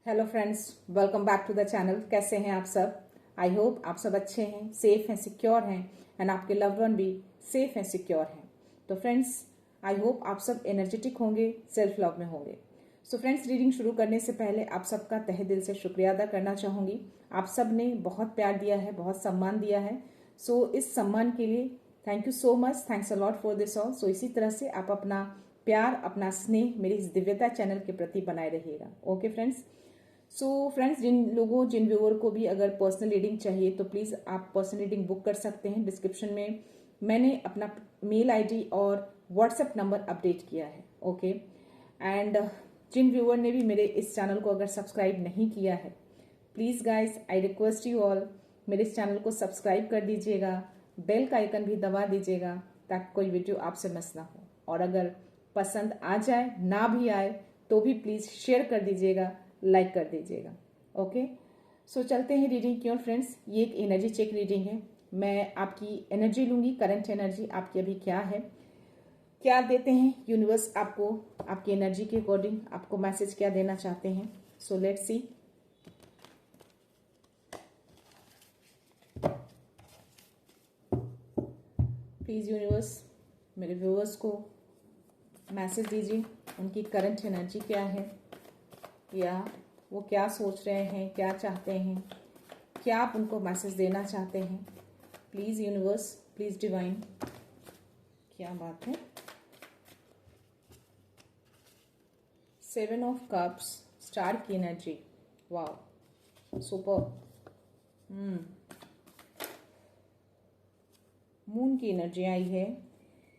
Hello friends, welcome back to the channel. कैसे हैं आप सब? आई होप आप सब अच्छे हैं, सेफ हैं, सिक्योर हैं एंड आपके लव्ड वन भी सेफ हैं, सिक्योर हैं। तो फ्रेंड्स, आई होप आप सब एनर्जेटिक होंगे, सेल्फ लव में होंगे। सो फ्रेंड्स, रीडिंग शुरू करने से पहले आप सबका तहे दिल से शुक्रिया अदा करना चाहूँगी। आप सब ने बहुत प्यार दिया है, बहुत सम्मान दिया है। सो इस सम्मान के लिए thank you so much, thanks a lot for this all. So इसी तरह से आप अपना प्यार, अपना स्नेह मेरी इस दिव्यता चैनल के प्रति बनाए रहिएगा। Okay friends. सो फ्रेंड्स, जिन व्यूअर को भी अगर पर्सनल रीडिंग चाहिए तो प्लीज़ आप पर्सनल रीडिंग बुक कर सकते हैं। डिस्क्रिप्शन में मैंने अपना मेल आईडी और व्हाट्सएप नंबर अपडेट किया है। ओके एंड जिन व्यूअर ने भी मेरे इस चैनल को अगर सब्सक्राइब नहीं किया है, please guys I request you all, मेरे इस चैनल को सब्सक्राइब कर दीजिएगा, बेल का आइकन भी दबा दीजिएगा ताकि कोई वीडियो आपसे मिस ना हो। और अगर पसंद आ जाए, ना भी आए तो भी प्लीज़ शेयर कर दीजिएगा, लाइक कर दीजिएगा। ओके, सो चलते हैं रीडिंग की ओर फ्रेंड्स। ये एक एनर्जी चेक रीडिंग है। मैं आपकी एनर्जी लूंगी, करंट एनर्जी आपकी अभी क्या है, क्या देते हैं यूनिवर्स आपको, आपकी एनर्जी के अकॉर्डिंग आपको मैसेज क्या देना चाहते हैं। So let's see. Please universe मेरे व्यूअर्स को मैसेज दीजिए, उनकी करंट एनर्जी क्या है, या वो क्या सोच रहे हैं, क्या चाहते हैं, क्या आप उनको मैसेज देना चाहते हैं। प्लीज़ यूनिवर्स, प्लीज़ डिवाइन, क्या बात है। 7 ऑफ कप्स, स्टार की एनर्जी, वाओ सुपर। मून की एनर्जी आई है,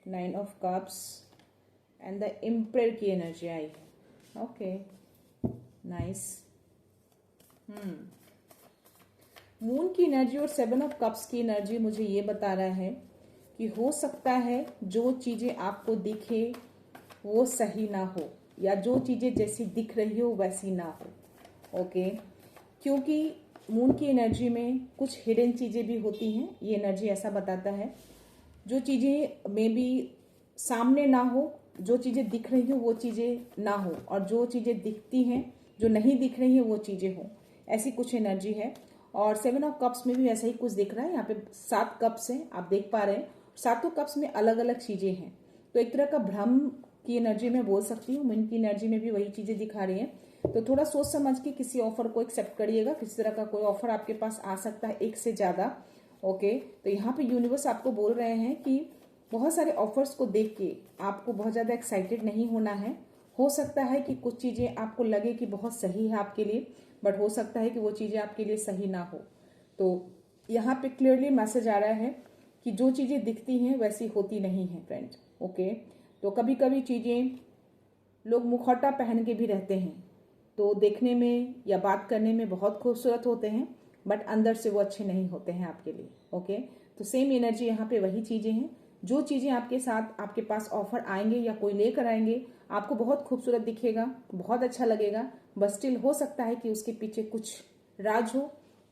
9 of cups and the emperor की एनर्जी आई है। Okay nice. मून की एनर्जी और 7 ऑफ कप्स की एनर्जी मुझे ये बता रहा है कि हो सकता है जो चीज़ें आपको दिखे वो सही ना हो, या जो चीज़ें जैसी दिख रही हो वैसी ना हो। ओके, क्योंकि मून की एनर्जी में कुछ हिडन चीज़ें भी होती हैं। ये एनर्जी ऐसा बताता है जो चीज़ें मे बी सामने ना हो, जो चीज़ें दिख रही हो वो चीज़ें ना हो, और जो चीज़ें दिखती हैं, जो नहीं दिख रही हैं वो चीज़ें हों, ऐसी कुछ एनर्जी है। और 7 ऑफ कप्स में भी ऐसा ही कुछ दिख रहा है। यहाँ पे 7 कप्स हैं, आप देख पा रहे हैं। सातों कप्स में अलग अलग चीज़ें हैं, तो एक तरह का भ्रम की एनर्जी में बोल सकती हूँ। मून की एनर्जी में भी वही चीज़ें दिखा रही हैं। तो थोड़ा सोच समझ के किसी ऑफर को एक्सेप्ट करिएगा। किसी तरह का कोई ऑफर आपके पास आ सकता है, एक से ज़्यादा। ओके, तो यहाँ पे यूनिवर्स आपको बोल रहे हैं कि बहुत सारे ऑफर्स को देख के आपको बहुत ज़्यादा एक्साइटेड नहीं होना है। हो सकता है कि कुछ चीज़ें आपको लगे कि बहुत सही है आपके लिए, बट हो सकता है कि वो चीज़ें आपके लिए सही ना हो। तो यहाँ पे क्लियरली मैसेज आ रहा है कि जो चीज़ें दिखती हैं वैसी होती नहीं हैं फ्रेंड। ओके, तो कभी कभी चीज़ें लोग मुखौटा पहन के भी रहते हैं, तो देखने में या बात करने में बहुत खूबसूरत होते हैं, बट अंदर से वो अच्छे नहीं होते हैं आपके लिए। ओके, तो सेम एनर्जी यहाँ पे वही चीज़ें हैं। जो चीज़ें आपके साथ, आपके पास ऑफर आएंगे या कोई लेकर आएंगे, आपको बहुत खूबसूरत दिखेगा, बहुत अच्छा लगेगा, बट स्टिल हो सकता है कि उसके पीछे कुछ राज हो,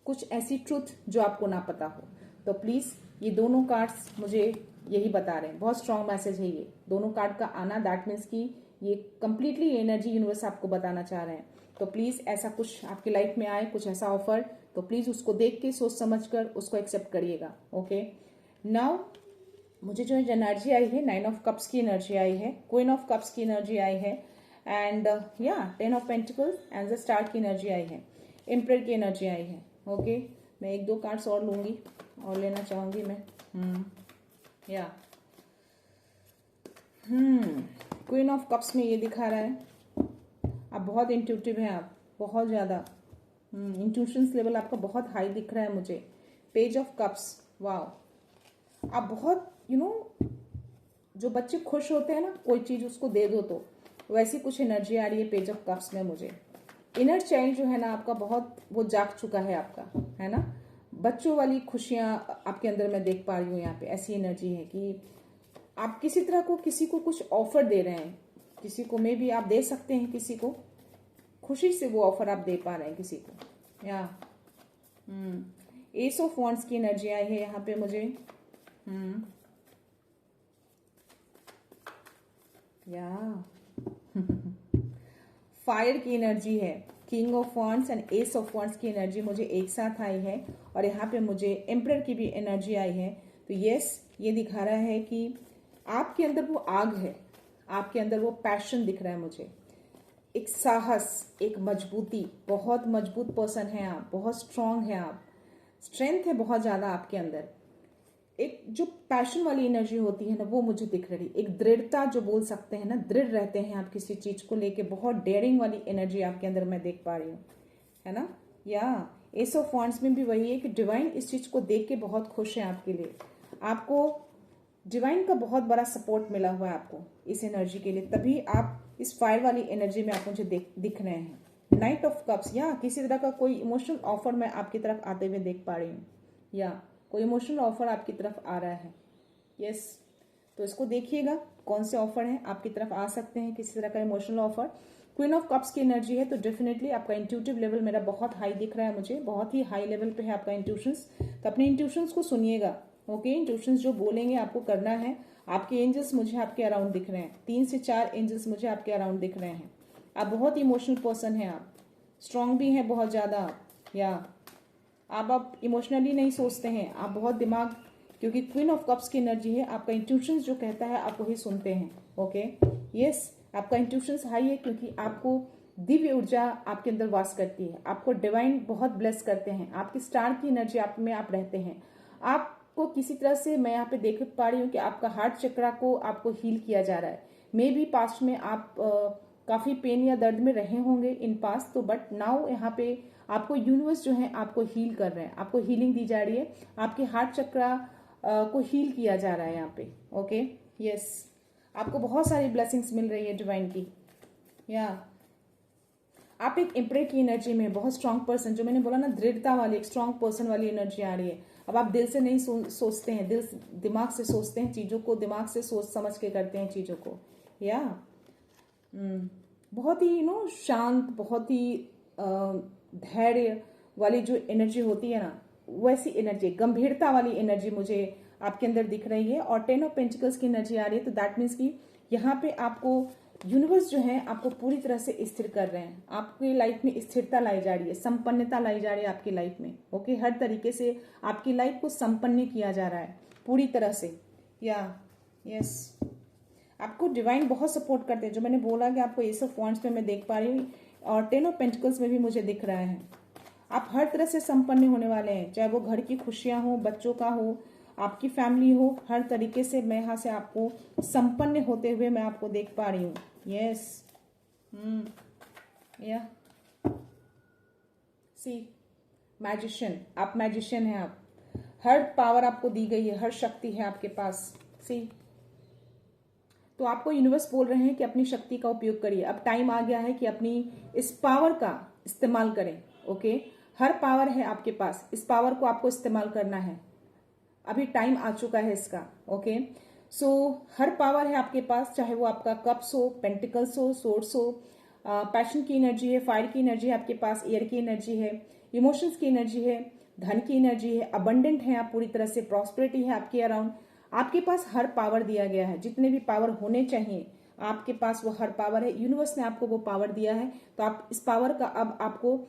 कुछ ऐसी ट्रुथ जो आपको ना पता हो। तो प्लीज़, ये दोनों कार्ड्स मुझे यही बता रहे हैं, बहुत स्ट्रांग मैसेज है ये दोनों कार्ड का आना। दैट मीन्स कि ये कंप्लीटली एनर्जी यूनिवर्स आपको बताना चाह रहे हैं। तो प्लीज़ ऐसा कुछ आपकी लाइफ में आए, कुछ ऐसा ऑफर, तो प्लीज़ उसको देख के सोच समझ कर उसको एक्सेप्ट करिएगा। ओके, नाउ मुझे जो एनर्जी आई है, 9 ऑफ कप्स की एनर्जी आई है, क्वीन ऑफ कप्स की एनर्जी आई है, एंड या 10 of pentacles and the star की एनर्जी आई है, एम्परर की एनर्जी आई है। ओके, मैं एक दो कार्ड्स और लूंगी और लेना चाहूंगी मैं। या क्वीन ऑफ कप्स में ये दिखा रहा है आप बहुत इंट्यूटिव हैं, आप बहुत ज़्यादा इंट्यूशंस लेवल आपका बहुत हाई दिख रहा है मुझे। पेज ऑफ कप्स, वाओ, आप बहुत जो बच्चे खुश होते हैं ना, कोई चीज़ उसको दे दो तो वैसी कुछ एनर्जी आ रही है पेज ऑफ कप्स में मुझे। इनर चाइल्ड जो है ना आपका, बहुत वो जाग चुका है आपका, है ना। बच्चों वाली खुशियाँ आपके अंदर मैं देख पा रही हूँ। यहाँ पे ऐसी एनर्जी है कि आप किसी तरह को, किसी को कुछ ऑफर दे रहे हैं, किसी को मे भी आप दे सकते हैं, किसी को खुशी से वो ऑफर आप दे पा रहे हैं किसी को। या एस ऑफ वॉन्ड्स की एनर्जी आई है यहाँ पे मुझे। या फायर की एनर्जी है, king of wands and S of wands की एनर्जी मुझे एक साथ आई है और यहाँ पे मुझे एम्परर की भी एनर्जी आई है। तो यस, ये दिखा रहा है कि आपके अंदर वो आग है, आपके अंदर वो पैशन दिख रहा है मुझे, एक साहस, एक मजबूती, बहुत मजबूत पर्सन है आप, बहुत स्ट्रांग है आप, स्ट्रेंथ है बहुत ज़्यादा आपके अंदर। एक जो पैशन वाली एनर्जी होती है ना, वो मुझे दिख रही, एक दृढ़ता जो बोल सकते हैं ना, दृढ़ रहते हैं आप किसी चीज को लेके, बहुत डेयरिंग वाली एनर्जी आपके अंदर मैं देख पा रही हूँ, है ना। या एस ऑफ वॉन्ड्स में भी वही है कि डिवाइन इस चीज को देख के बहुत खुश है आपके लिए, आपको डिवाइन का बहुत बड़ा सपोर्ट मिला हुआ है आपको इस एनर्जी के लिए, तभी आप इस फायर वाली एनर्जी में आप मुझे दिख रहे हैं। नाइट ऑफ कप्स, या किसी तरह का कोई इमोशनल ऑफर मैं आपकी तरफ आते हुए देख पा रही हूँ, या कोई इमोशनल ऑफर आपकी तरफ आ रहा है। यस, तो इसको देखिएगा कौन से ऑफर हैं आपकी तरफ आ सकते हैं, किसी तरह का emotional offer. Queen of cups की एनर्जी है, तो डेफिनेटली आपका इंट्यूटिव लेवल मेरा बहुत हाई दिख रहा है मुझे, बहुत ही हाई लेवल पे है आपका इंट्यूशंस। तो अपने इंट्यूशंस को सुनिएगा, ओके। इंट्यूशंस जो बोलेंगे आपको करना है। आपके एंजल्स मुझे आपके अराउंड दिख रहे हैं, 3 से 4 एंजल्स मुझे आपके अराउंड दिख रहे हैं। आप बहुत इमोशनल पर्सन हैं, आप स्ट्रांग भी हैं बहुत ज़्यादा, या आप इमोशनली नहीं सोचते हैं, आप बहुत दिमाग, क्योंकि क्वीन ऑफ कप्स की एनर्जी है, आपका इंट्यूशंस जो कहता है आप वही सुनते हैं, ओके। यस, आपका इंट्यूशंस हाई है क्योंकि आपको दिव्य ऊर्जा आपके अंदर वास करती है, आपको डिवाइन बहुत ब्लेस करते हैं, आपकी स्टार की एनर्जी आप में आप रहते हैं। आपको किसी तरह से मैं यहाँ पे देख पा रही हूँ कि आपका हार्ट चक्रा को आपको हील किया जा रहा है। मे बी पास्ट में आप काफ़ी पेन या दर्द में रहे होंगे इन पास्ट, तो बट नाउ यहाँ पे आपको यूनिवर्स जो है आपको हील कर रहे हैं, आपको हीलिंग दी जा रही है, आपके हार्ट चक्रा को हील किया जा रहा है यहाँ पे, ओके। यस, आपको बहुत सारी ब्लेसिंग्स मिल रही है डिवाइन की। या आप एक एम्परर की एनर्जी में, बहुत स्ट्रांग पर्सन, जो मैंने बोला ना दृढ़ता वाली, एक स्ट्रांग पर्सन वाली एनर्जी आ रही है। अब आप दिल से नहीं सोचते हैं, दिमाग से सोचते हैं चीज़ों को, दिमाग से सोच समझ के करते हैं चीज़ों को। या बहुत ही शांत, बहुत ही धैर्य वाली जो एनर्जी होती है ना, वैसी एनर्जी, गंभीरता वाली एनर्जी मुझे आपके अंदर दिख रही है। और 10 ऑफ पेंटिकल्स की एनर्जी आ रही है, तो दैट मीन्स कि यहाँ पे आपको यूनिवर्स जो है आपको पूरी तरह से स्थिर कर रहे हैं, आपकी लाइफ में स्थिरता लाई जा रही है, संपन्नता लाई जा रही है आपकी लाइफ में, ओके। हर तरीके से आपकी लाइफ को संपन्न किया जा रहा है पूरी तरह से। या यस, आपको डिवाइन बहुत सपोर्ट करते हैं, जो मैंने बोला कि आपको एस ऑफ वॉन्ड्स में मैं देख पा रही हूँ, और 10 ऑफ पेंटिकल्स में भी मुझे दिख रहा है। आप हर तरह से संपन्न होने वाले हैं, चाहे वो घर की खुशियां हो, बच्चों का हो, आपकी फैमिली हो, हर तरीके से मैं यहाँ से आपको संपन्न होते हुए मैं आपको देख पा रही हूँ। यस, या सी मैजिशियन, आप मैजिशियन हैं, आप हर पावर आपको दी गई है, हर शक्ति है आपके पास। सी, तो आपको यूनिवर्स बोल रहे हैं कि अपनी शक्ति का उपयोग करिए, अब टाइम आ गया है कि अपनी इस पावर का इस्तेमाल करें, ओके। हर पावर है आपके पास, इस पावर को आपको इस्तेमाल करना है, अभी टाइम आ चुका है इसका, ओके। सो हर पावर है आपके पास, चाहे वो आपका कप्स हो, पेंटिकल्स हो, सोर्स हो, पैशन की एनर्जी है, फायर की एनर्जी है आपके पास, एयर की एनर्जी है, इमोशंस की एनर्जी है, धन की एनर्जी है, अबंडेंट है आप पूरी तरह से, प्रॉस्पेरिटी है आपके अराउंड। आपके पास हर पावर दिया गया है, जितने भी पावर होने चाहिए आपके पास वो हर पावर है, यूनिवर्स ने आपको वो पावर दिया है। तो आप इस पावर का अब आपको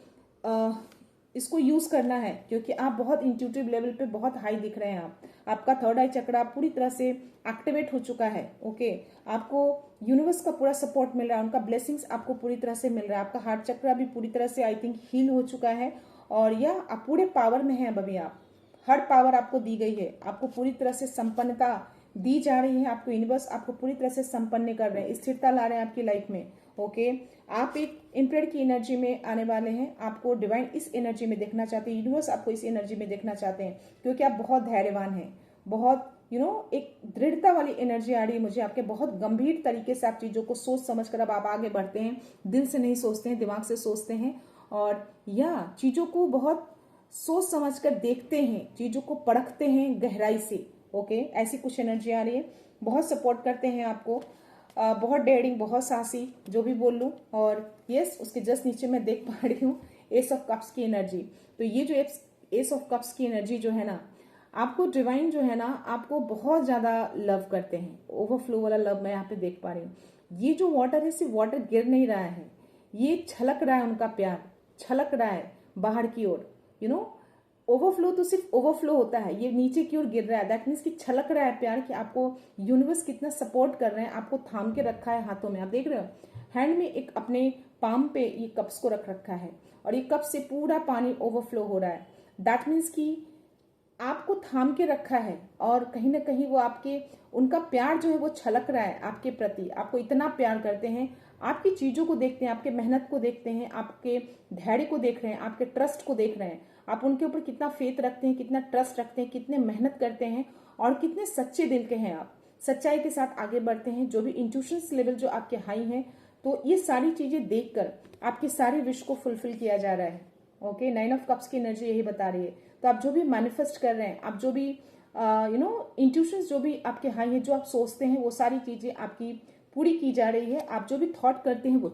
इसको यूज करना है, क्योंकि आप बहुत इंट्यूटिव लेवल पे बहुत हाई दिख रहे हैं। आपका थर्ड आई चक्रा पूरी तरह से एक्टिवेट हो चुका है, ओके। आपको यूनिवर्स का पूरा सपोर्ट मिल रहा है, उनका ब्लेसिंग्स आपको पूरी तरह से मिल रहा है, आपका हार्ट चक्रा भी पूरी तरह से आई थिंक हील हो चुका है, और यह आप पूरे पावर में है। अभी आप हर पावर आपको दी गई है, आपको पूरी तरह से संपन्नता दी जा रही है, आपको यूनिवर्स आपको पूरी तरह से संपन्न कर रहे हैं, स्थिरता ला रहे हैं आपकी लाइफ में, ओके। आप एक एम्परर की एनर्जी में आने वाले हैं, आपको डिवाइन इस एनर्जी में देखना चाहते हैं, यूनिवर्स आपको इस एनर्जी में देखना चाहते हैं, क्योंकि आप बहुत धैर्यवान हैं, बहुत एक दृढ़ता वाली एनर्जी आ रही है मुझे आपके, बहुत गंभीर तरीके से आप चीजों को सोच समझ कर अब आप आगे बढ़ते हैं, दिल से नहीं सोचते हैं, दिमाग से सोचते हैं, और या चीजों को बहुत सोच समझ कर देखते हैं, चीजों को परखते हैं गहराई से, ओके। ऐसी कुछ एनर्जी आ रही है, बहुत सपोर्ट करते हैं आपको, बहुत डेयरिंग, बहुत साहसी, जो भी बोल लूँ। और यस, उसके जस्ट नीचे मैं देख पा रही हूँ एस ऑफ कप्स की एनर्जी। तो ये जो एस ऑफ कप्स की एनर्जी जो है ना, आपको डिवाइन जो है ना आपको बहुत ज्यादा लव करते हैं, ओवरफ्लो वाला लव मैं यहाँ पे देख पा रही हूँ। ये जो वाटर है सिर्फ वाटर गिर नहीं रहा है, ये छलक रहा है, उनका प्यार छलक रहा है बाहर की ओर। ओवरफ्लो तो सिर्फ ओवरफ्लो होता है, ये नीचे की ओर गिर रहा है, दैट मीन्स कि छलक रहा है प्यार, कि आपको यूनिवर्स कितना सपोर्ट कर रहे हैं, आपको थाम के रखा है हाथों में। आप देख रहे हो हैंड में एक अपने पाम पे ये कप्स को रख रखा है और ये कप से पूरा पानी ओवरफ्लो हो रहा है। दैट मीन्स कि आपको थाम के रखा है और कहीं ना कहीं वो आपके, उनका प्यार जो है वो छलक रहा है आपके प्रति, आपको इतना प्यार करते हैं, आपकी चीजों को देखते हैं, आपके मेहनत को देखते हैं, आपके धैर्य को देख रहे हैं, आपके ट्रस्ट को देख रहे हैं, आप उनके ऊपर कितना फेथ रखते हैं, कितना ट्रस्ट रखते हैं, कितने मेहनत करते हैं और कितने सच्चे दिल के हैं आप, सच्चाई के साथ आगे बढ़ते हैं। जो भी इंट्यूशंस लेवल जो आपके हाई हैं, तो ये सारी चीजें देखकर आपकी सारी विश को फुलफिल किया जा रहा है। ओके, 9 ऑफ कप्स की एनर्जी यही बता रही है। तो आप जो भी मैनिफेस्ट कर रहे हैं, आप जो भी इंट्यूशंस जो भी आपके हाई है, जो आप सोचते हैं वो सारी चीजें आपकी पूरी की जा रही है। आप जो भी थॉट करते हैं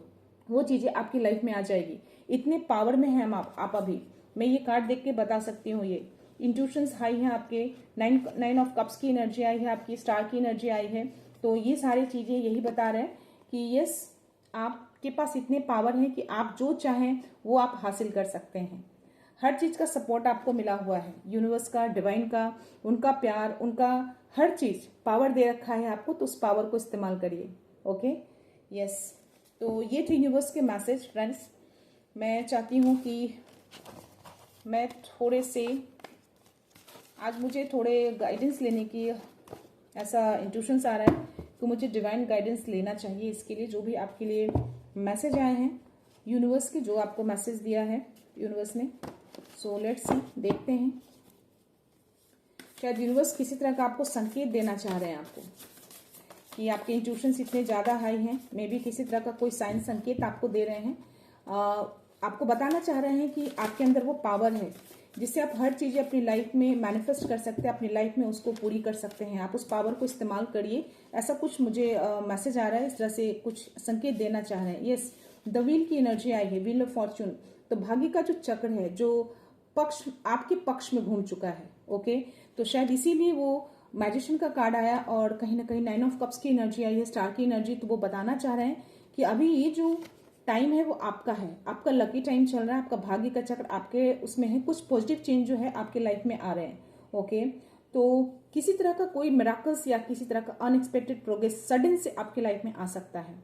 वो चीजें आपकी लाइफ में आ जाएगी। इतने पावर में हैं आप अभी, मैं ये कार्ड देख के बता सकती हूँ। ये इंट्यूशंस हाई है आपके, 9 ऑफ कप्स की एनर्जी आई है, आपकी स्टार की एनर्जी आई है। तो ये सारी चीजें यही बता रहे हैं कि यस, आपके पास इतने पावर है कि आप जो चाहें वो आप हासिल कर सकते हैं। हर चीज का सपोर्ट आपको मिला हुआ है, यूनिवर्स का, डिवाइन का, उनका प्यार, उनका हर चीज पावर दे रखा है आपको, तो उस पावर को इस्तेमाल करिए। Okay, yes. तो ये थे यूनिवर्स के मैसेज फ्रेंड्स। मैं चाहती हूँ कि मैं थोड़े से, आज मुझे थोड़े गाइडेंस लेने की ऐसा इंट्यूशंस आ रहा है कि मुझे डिवाइन गाइडेंस लेना चाहिए इसके लिए। जो भी आपके लिए मैसेज आए हैं यूनिवर्स के, जो आपको मैसेज दिया है यूनिवर्स ने, सो लेट्स सी, देखते हैं। शायद यूनिवर्स किसी तरह का आपको संकेत देना चाह रहे हैं आपको, कि आपके इंट्यूशंस इतने ज़्यादा हाई हैं, मे बी किसी तरह का कोई साइन संकेत आपको दे रहे हैं। आपको बताना चाह रहे हैं कि आपके अंदर वो पावर है जिससे आप हर चीज़ें अपनी लाइफ में मैनिफेस्ट कर सकते हैं, अपनी लाइफ में उसको पूरी कर सकते हैं। आप उस पावर को इस्तेमाल करिए, ऐसा कुछ मुझे मैसेज आ रहा है, इस तरह से कुछ संकेत देना चाह रहे हैं। यस, द व्हील की एनर्जी आई है, व्हील ऑफ फॉर्चून। तो भाग्य का जो चक्र है, जो पक्ष आपके पक्ष में घूम चुका है। ओके, तो शायद इसीलिए वो मैजिशियन का कार्ड आया और कहीं ना कहीं 9 ऑफ कप्स की एनर्जी आई है, स्टार की एनर्जी। तो वो बताना चाह रहे हैं कि अभी ये जो टाइम है वो आपका है, आपका लकी टाइम चल रहा है, आपका भाग्य का चक्र आपके उसमें है, कुछ पॉजिटिव चेंज जो है आपके लाइफ में आ रहे हैं। ओके, तो किसी तरह का कोई मिराकल्स या किसी तरह का अनएक्सपेक्टेड प्रोग्रेस सडन से आपके लाइफ में आ सकता है।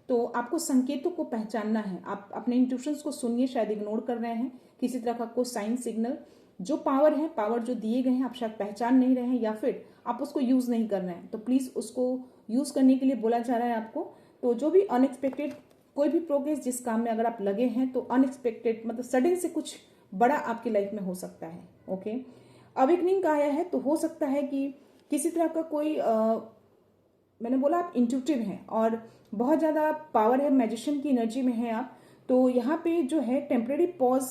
तो आपको संकेतों को पहचानना है, आप अपने इंट्यूशंस को सुनिए, शायद इग्नोर कर रहे हैं किसी तरह का कोई साइन सिग्नल। जो पावर है, पावर जो दिए गए हैं, आप शायद पहचान नहीं रहे हैं या फिर आप उसको यूज नहीं कर रहे हैं, तो प्लीज उसको यूज करने के लिए बोला जा रहा है आपको। तो जो भी अनएक्सपेक्टेड कोई भी प्रोग्रेस जिस काम में अगर आप लगे हैं, तो अनएक्सपेक्टेड मतलब सडन से कुछ बड़ा आपकी लाइफ में हो सकता है। ओके, अवेकनिंग का आया है, तो हो सकता है कि किसी तरह का कोई मैंने बोला आप इंट्यूटिव हैं और बहुत ज़्यादा पावर है, मैजिशियन की एनर्जी में है आप। तो यहाँ पे जो है टेम्परेरी पॉज,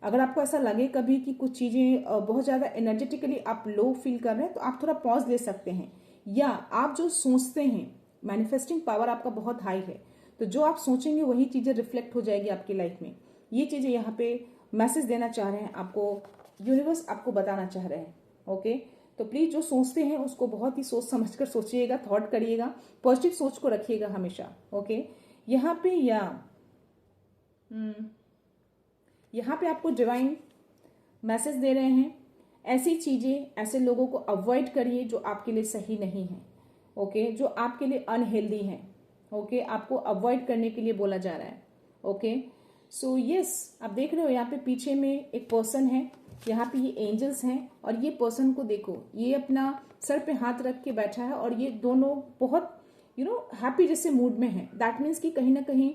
अगर आपको ऐसा लगे कभी कि कुछ चीज़ें बहुत ज़्यादा एनर्जेटिकली आप लो फील कर रहे हैं, तो आप थोड़ा पॉज ले सकते हैं। या आप जो सोचते हैं, मैनिफेस्टिंग पावर आपका बहुत हाई है, तो जो आप सोचेंगे वही चीज़ें रिफ्लेक्ट हो जाएगी आपकी लाइफ में। ये चीज़ें यहाँ पे मैसेज देना चाह रहे हैं आपको, यूनिवर्स आपको बताना चाह रहे हैं। ओके, तो प्लीज जो सोचते हैं उसको बहुत ही सोच समझकर सोचिएगा, थॉट करिएगा, पॉजिटिव सोच को रखिएगा हमेशा। ओके, यहाँ पे यहाँ पे आपको डिवाइन मैसेज दे रहे हैं, ऐसी चीजें, ऐसे लोगों को अवॉइड करिए जो आपके लिए सही नहीं है। ओके, जो आपके लिए अनहेल्दी है। ओके, आपको अवॉइड करने के लिए बोला जा रहा है। ओके, सो यस, आप देख रहे हो यहाँ पे पीछे में एक पर्सन है, यहाँ पे ये एंजल्स हैं और ये पर्सन को देखो, ये अपना सर पे हाथ रख के बैठा है और ये दोनों बहुत हैप्पी जैसे मूड में है। दैट मीन्स कि कहीं ना कहीं,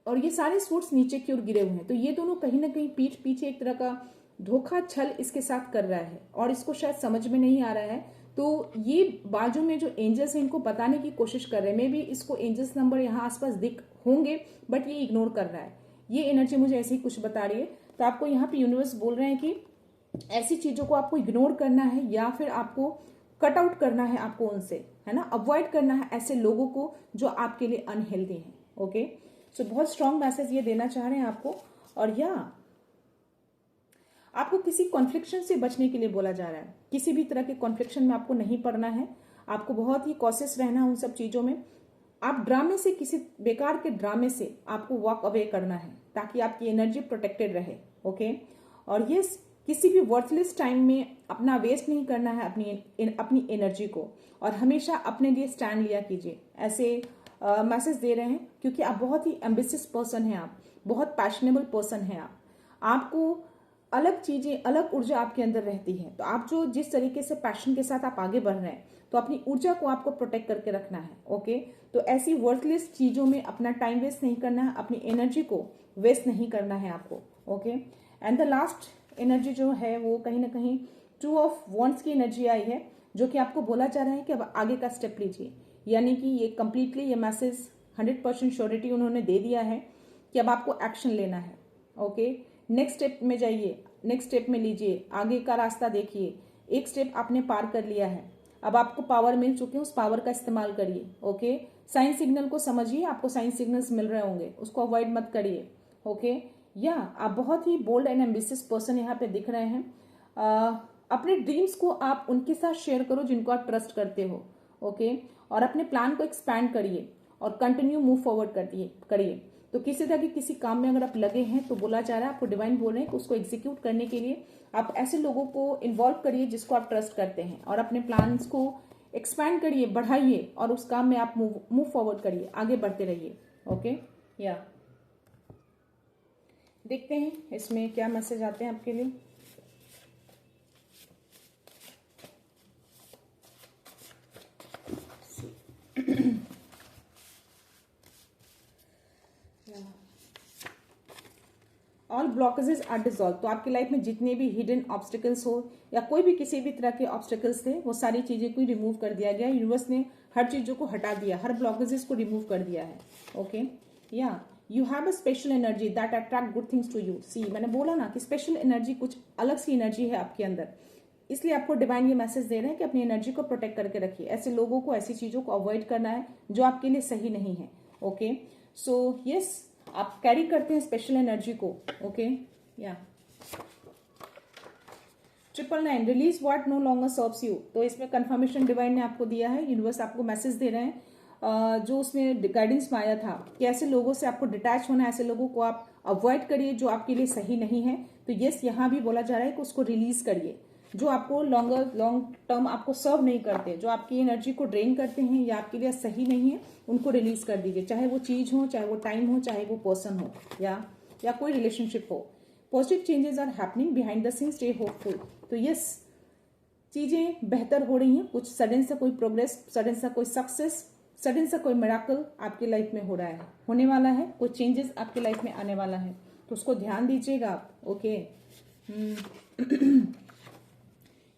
और ये सारे सूट्स नीचे की ओर गिरे हुए हैं, तो ये दोनों कहीं ना कहीं पीठ पीछे एक तरह का धोखा छल इसके साथ कर रहा है और इसको शायद समझ में नहीं आ रहा है। तो ये बाजू में जो एंजल्स हैं इनको बताने की कोशिश कर रहे हैं, मे बी इसको एंजल्स नंबर यहाँ आसपास दिख होंगे, बट ये इग्नोर कर रहा है। ये एनर्जी मुझे ऐसे ही कुछ बता रही है। तो आपको यहाँ पे यूनिवर्स बोल रहे हैं कि ऐसी चीजों को आपको इग्नोर करना है या फिर आपको कट आउट करना है, आपको उनसे, है ना, अवॉइड करना है ऐसे लोगों को जो आपके लिए अनहेल्दी हैं। ओके, सो बहुत स्ट्रांग मैसेज ये देना चाह रहे हैं आपको। और आपको किसी कॉन्फ्लिक्शन से बचने के लिए बोला जा रहा है, किसी भी तरह के कॉन्फ्लिक्शन में आपको नहीं पड़ना है, आपको बहुत ही कॉशियस रहना है उन सब चीजों में। आप ड्रामे से, किसी बेकार के ड्रामे से आपको वॉक अवे करना है ताकि आपकी एनर्जी प्रोटेक्टेड रहे। ओके, और ये किसी भी वर्थलेस टाइम में अपना वेस्ट नहीं करना है अपनी एनर्जी को, और हमेशा अपने लिए स्टैंड लिया कीजिए। ऐसे मैसेज दे रहे हैं क्योंकि आप बहुत ही एम्बिशियस पर्सन हैं, आप बहुत पैशनेबल पर्सन हैं, आपको अलग चीजें, अलग ऊर्जा आपके अंदर रहती है। तो आप जो जिस तरीके से पैशन के साथ आप आगे बढ़ रहे हैं, तो अपनी ऊर्जा को आपको प्रोटेक्ट करके रखना है। ओके, तो ऐसी वर्थलेस चीजों में अपना टाइम वेस्ट नहीं करना है, अपनी एनर्जी को वेस्ट नहीं करना है आपको। Okay, and the last energy जो है वो कहीं ना कहीं 2 ऑफ वॉन्ड्स की एनर्जी आई है, जो कि आपको बोला जा रहा है कि अब आगे का स्टेप लीजिए। यानी कि ये कंप्लीटली ये मैसेज 100% श्योरिटी उन्होंने दे दिया है कि अब आपको एक्शन लेना है। ओके, नेक्स्ट स्टेप में जाइए, नेक्स्ट स्टेप में लीजिए, आगे का रास्ता देखिए। एक स्टेप आपने पार कर लिया है, अब आपको पावर मिल चुके हैं, उस पावर का इस्तेमाल करिए। ओके, साइन सिग्नल को समझिए, आपको साइन सिग्नल्स मिल रहे होंगे, उसको अवॉइड मत करिए। ओके, या आप बहुत ही बोल्ड एंड एम्बिशियस पर्सन यहाँ पे दिख रहे हैं। अपने ड्रीम्स को आप उनके साथ शेयर करो जिनको आप ट्रस्ट करते हो। ओके, और अपने प्लान को एक्सपैंड करिए और कंटिन्यू मूव फॉरवर्ड करिए। तो किसी तरह के किसी काम में अगर आप लगे हैं, तो बोला जा रहा है, आपको डिवाइन बोल रहे हैं कि उसको एग्जीक्यूट करने के लिए आप ऐसे लोगों को इन्वॉल्व करिए जिसको आप ट्रस्ट करते हैं, और अपने प्लान्स को एक्सपैंड करिए, बढ़ाइए, और उस काम में आप मूव फॉरवर्ड करिए, आगे बढ़ते रहिए। ओके, या देखते हैं इसमें क्या मैसेज आते हैं आपके लिए। All blockages are dissolve. तो आपकी लाइफ में जितने भी हिडन ऑब्स्टिकल्स हो या कोई भी किसी भी तरह के ऑब्स्टिकल्स थे, वो सारी चीजें को रिमूव कर दिया गया। यूनिवर्स ने हर चीजों को हटा दिया, हर ब्लॉकेजेस को रिमूव कर दिया है। ओके, या you have a special energy that attract good things to you. See, मैंने बोला ना कि स्पेशल एनर्जी, कुछ अलग सी एनर्जी है आपके अंदर, इसलिए आपको डिवाइन ये मैसेज दे रहे हैं कि अपनी एनर्जी को प्रोटेक्ट करके रखिए। ऐसे लोगों को, ऐसी चीजों को अवॉइड करना है जो आपके लिए सही नहीं है। ओके, सो यस, आप कैरी करते हैं स्पेशल एनर्जी को। ओके, या 999 release what no longer serves you. तो इसमें कंफर्मेशन डिवाइन ने आपको दिया है, यूनिवर्स आपको मैसेज दे रहे हैं, जो उसमें गाइडेंस में आया था कि ऐसे लोगों से आपको डिटैच होना है, ऐसे लोगों को आप अवॉइड करिए जो आपके लिए सही नहीं है। तो यस, यहाँ भी बोला जा रहा है कि उसको रिलीज करिए, जो आपको लॉन्ग टर्म आपको सर्व नहीं करते, जो आपकी एनर्जी को ड्रेन करते हैं या आपके लिए सही नहीं है, उनको रिलीज कर दीजिए। चाहे वो चीज हो, चाहे वो टाइम हो, चाहे वो पर्सन हो, या कोई रिलेशनशिप हो। Positive changes are happening behind the scene, stay hopeful. तो यस, चीजें बेहतर हो रही हैं, कुछ सडन सा कोई प्रोग्रेस, सडन सा कोई सक्सेस, सडन सा कोई मिराकल आपकी लाइफ में हो रहा है, होने वाला है, कोई चेंजेस आपकी लाइफ में आने वाला है, तो उसको ध्यान दीजिएगा आप। Okay,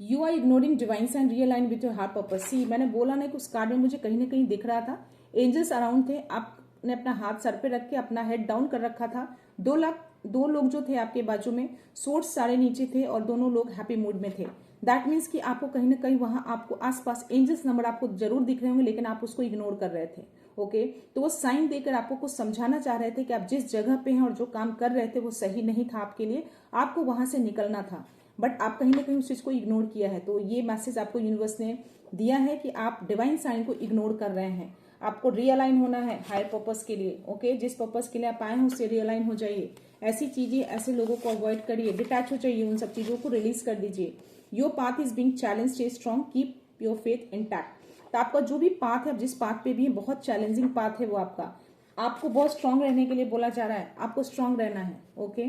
you are ignoring divine sign, realign with your heart purpose. See, मैंने बोला ना कि उस कार्ड में मुझे कहीं ना कहीं दिख रहा था एंजल्स अराउंड थे, आपने अपना हाथ सर पे रख के अपना हेड डाउन कर रखा था। 2 लोग जो थे आपके बाजू में, सोर्स सारे नीचे थे और दोनों लोग हैप्पी मूड में थे। दैट मीन्स कि आपको कहीं ना कहीं वहां आपको आसपास एंजल्स नंबर आपको जरूर दिख रहे होंगे, लेकिन आप उसको इग्नोर कर रहे थे। ओके, तो वो साइन देकर आपको कुछ समझाना चाह रहे थे कि आप जिस जगह पे हैं और जो काम कर रहे थे वो सही नहीं था आपके लिए, आपको वहां से निकलना था, बट आप कहीं ना कहीं उस चीज को इग्नोर किया है। तो ये मैसेज आपको यूनिवर्स ने दिया है कि आप डिवाइन साइन को इग्नोर कर रहे हैं, आपको रियलाइन होना है हायर पर्पस के लिए। ओके, जिस पर्पस के लिए आप आए हैं उससे रियलाइन हो जाइए। ऐसी चीजें, ऐसे लोगों को अवॉइड करिए, डिटैच हो जाइए, उन सब चीजों को रिलीज कर दीजिए। Your path is being challenge, stay strong, keep your faith intact. तो आपका जो भी पाथ है, जिस पाथ पे भी है, बहुत चैलेंजिंग पाथ है वो आपका, आपको बहुत स्ट्रांग रहने के लिए बोला जा रहा है, आपको स्ट्रांग रहना है। Okay,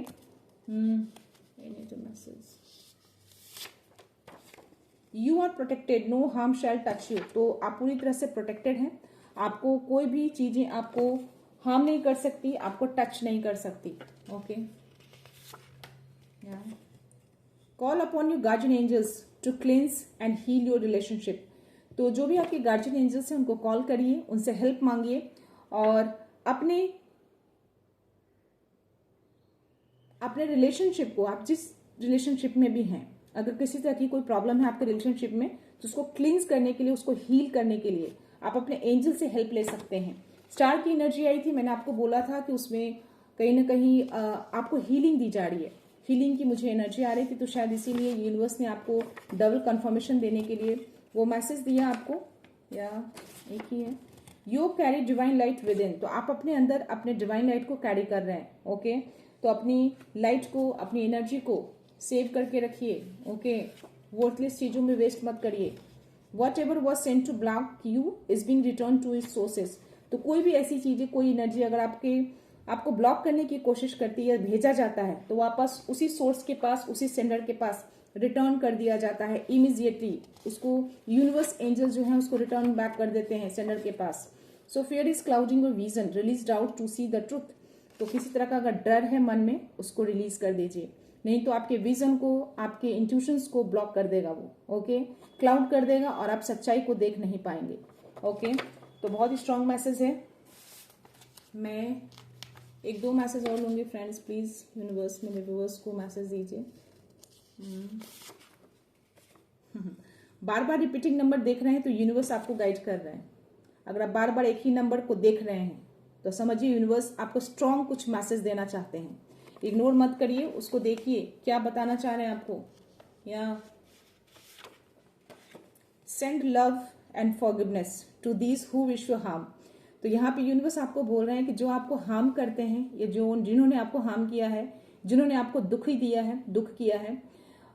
message, you are protected, no harm shall touch you. तो आप पूरी तरह से प्रोटेक्टेड हैं, आपको कोई भी चीजें आपको हार्म नहीं कर सकती, आपको टच नहीं कर सकती। Okay, call upon your guardian angels to cleanse and heal your relationship. तो जो भी आपके गार्जियन एंजल्स हैं उनको कॉल करिए, उनसे हेल्प मांगिए, और अपने रिलेशनशिप को, आप जिस रिलेशनशिप में भी हैं, अगर किसी तरह की कोई प्रॉब्लम है आपके रिलेशनशिप में, तो उसको क्लींस करने के लिए, उसको हील करने के लिए आप अपने एंजल से हेल्प ले सकते हैं। स्टार की एनर्जी आई थी, मैंने आपको बोला था कि उसमें कहीं ना कहीं आपको हीलिंग दी जा रही है, हीलिंग की मुझे एनर्जी आ रही थी, तो शायद इसीलिए यूनिवर्स ने आपको डबल कंफर्मेशन देने के लिए वो मैसेज दिया आपको, या एक ही है। You carry divine light with in, तो आप अपने अंदर अपने डिवाइन लाइट को कैरी कर रहे हैं। ओके, तो अपनी लाइट को, अपनी एनर्जी को सेव करके रखिए। ओके, वर्थलेस चीजों में वेस्ट मत करिए। Whatever was sent to block you is being return to its sources, तो कोई भी ऐसी चीजें, कोई एनर्जी अगर आपको ब्लॉक करने की कोशिश करती है, भेजा जाता है, तो वापस उसी सोर्स के पास, उसी सेंडर के पास रिटर्न कर दिया जाता है इमीडिएटली। उसको यूनिवर्स एंजल जो है उसको रिटर्न बैक कर देते हैं सेंडर के पास। So fear is clouding your vision, release doubt to see the truth, तो किसी तरह का अगर डर है मन में उसको रिलीज कर दीजिए, नहीं तो आपके विजन को, आपके इंट्यूशंस को ब्लॉक कर देगा वो। ओके, क्लाउड कर देगा और आप सच्चाई को देख नहीं पाएंगे। ओके, तो बहुत ही स्ट्रांग मैसेज है। मैं एक दो मैसेज और लूंगी फ्रेंड्स, प्लीज यूनिवर्स में व्यूअर्स को मैसेज दीजिए। बार बार रिपीटिंग नंबर देख रहे हैं तो यूनिवर्स आपको गाइड कर रहे हैं। अगर आप बार बार एक ही नंबर को देख रहे हैं तो समझिए यूनिवर्स आपको स्ट्रांग कुछ मैसेज देना चाहते हैं। इग्नोर मत करिए, उसको देखिए क्या बताना चाह रहे हैं आपको। या send love and forgiveness to these who wish you harm, तो यहाँ पे यूनिवर्स आपको बोल रहे हैं कि जो आपको हार्म करते हैं, या जिन्होंने आपको हार्म किया है, जिन्होंने आपको दुख किया है,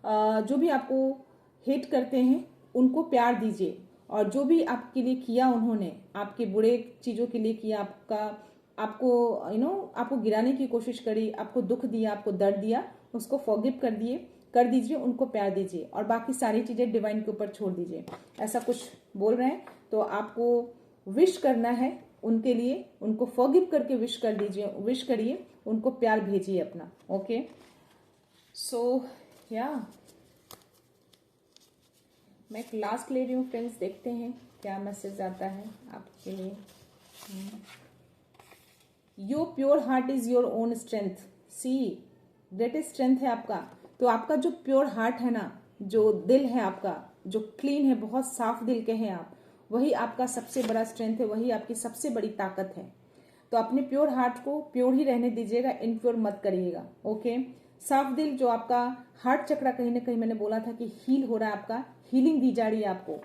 जो भी आपको हेट करते हैं उनको प्यार दीजिए, और जो भी आपके लिए किया उन्होंने, आपके बुरे चीजों के लिए किया, आपको गिराने की कोशिश करी, आपको दुख दिया, आपको दर्द दिया, उसको फॉरगिव कर दीजिए, उनको प्यार दीजिए और बाकी सारी चीजें डिवाइन के ऊपर छोड़ दीजिए। ऐसा कुछ बोल रहे हैं, तो आपको विश करना है उनके लिए, उनको फॉरगिव करके विश करिए, उनको प्यार भेजिए अपना। ओके, सो या मैं एक लास्ट ले रही हूँ फ्रेंड्स, देखते हैं क्या मैसेज आता है आपके लिए। Your pure heart is your own strength, सी ग्रेटेस्ट स्ट्रेंथ है आपका। तो आपका जो प्योर हार्ट है ना, जो दिल है आपका, जो क्लीन है, बहुत साफ दिल के हैं आप, वही आपका सबसे बड़ा स्ट्रेंथ है, वही आपकी सबसे बड़ी ताकत है। तो अपने प्योर हार्ट को प्योर ही रहने दीजिएगा, इनप्योर मत करिएगा। ओके, साफ दिल, जो आपका हार्ट चक्रा कहीं ना कहीं मैंने बोला था कि हील हो रहा है, आपका हीलिंग दी जा रही है आपको।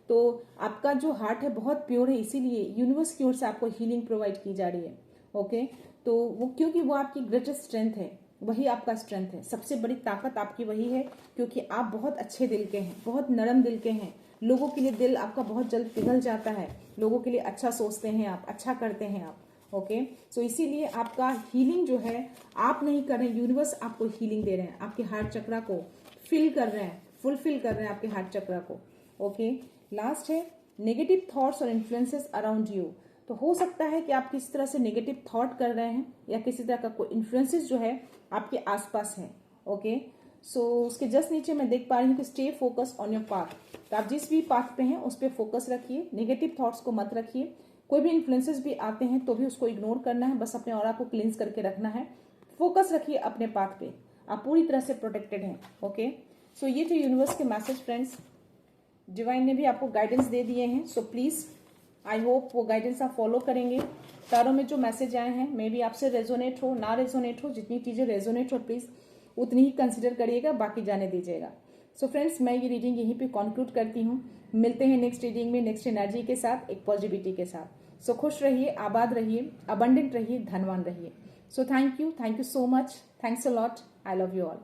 तो आपका जो हार्ट है बहुत प्योर है, इसीलिए यूनिवर्स की ओर से आपको हीलिंग प्रोवाइड की जा रही है। ओके, तो वो क्योंकि वो आपकी ग्रेटेस्ट स्ट्रेंथ है, वही आपका स्ट्रेंथ है, सबसे बड़ी ताकत आपकी वही है, क्योंकि आप बहुत अच्छे दिल के हैं, बहुत नरम दिल के हैं। लोगों के लिए दिल आपका बहुत जल्द पिघल जाता है, लोगों के लिए अच्छा सोचते हैं आप, अच्छा करते हैं आप। ओके, सो इसीलिए आपका हीलिंग जो है आप नहीं कर रहे हैं, यूनिवर्स आपको हीलिंग दे रहे हैं, आपके हार्ट चक्रा को फिल कर रहे हैं, फुलफिल कर रहे हैं आपके हार्ट चक्रा को। ओके, लास्ट है नेगेटिव थॉट्स और इन्फ्लुएंसेस अराउंड यू। तो हो सकता है कि आप किसी तरह से नेगेटिव थॉट कर रहे हैं, या किसी तरह का कोई इन्फ्लुएंसेस जो है आपके आसपास है। ओके, सो उसके जस्ट नीचे मैं देख पा रही हूँ कि stay focus on your path, तो आप जिस भी पाथ पे हैं उस पर फोकस रखिए, नेगेटिव थॉट्स को मत रखिए। कोई भी इन्फ्लुएंसेस भी आते हैं तो भी उसको इग्नोर करना है, बस अपने ऑरा को क्लींस करके रखना है। फोकस रखिए अपने पाथ पे, आप पूरी तरह से प्रोटेक्टेड हैं। ओके, सो ये थे यूनिवर्स के मैसेज फ्रेंड्स। डिवाइन ने भी आपको गाइडेंस दे दिए हैं, सो प्लीज आई होप वो गाइडेंस आप फॉलो करेंगे। तारों में जो मैसेज आए हैं, मे बी आपसे रेजोनेट हो, ना रेजोनेट हो, जितनी चीजें रेजोनेट हो प्लीज उतनी ही कंसिडर करिएगा, बाकी जाने दीजिएगा। सो फ्रेंड्स, मैं ये रीडिंग यहीं पे कंक्लूड करती हूँ। मिलते हैं नेक्स्ट रीडिंग में, नेक्स्ट एनर्जी के साथ, एक पॉजिटिविटी के साथ। सो खुश रहिए, आबाद रहिए, अबंडेंट रहिए, धनवान रहिए। So thank you so much, thanks a lot, I love you all.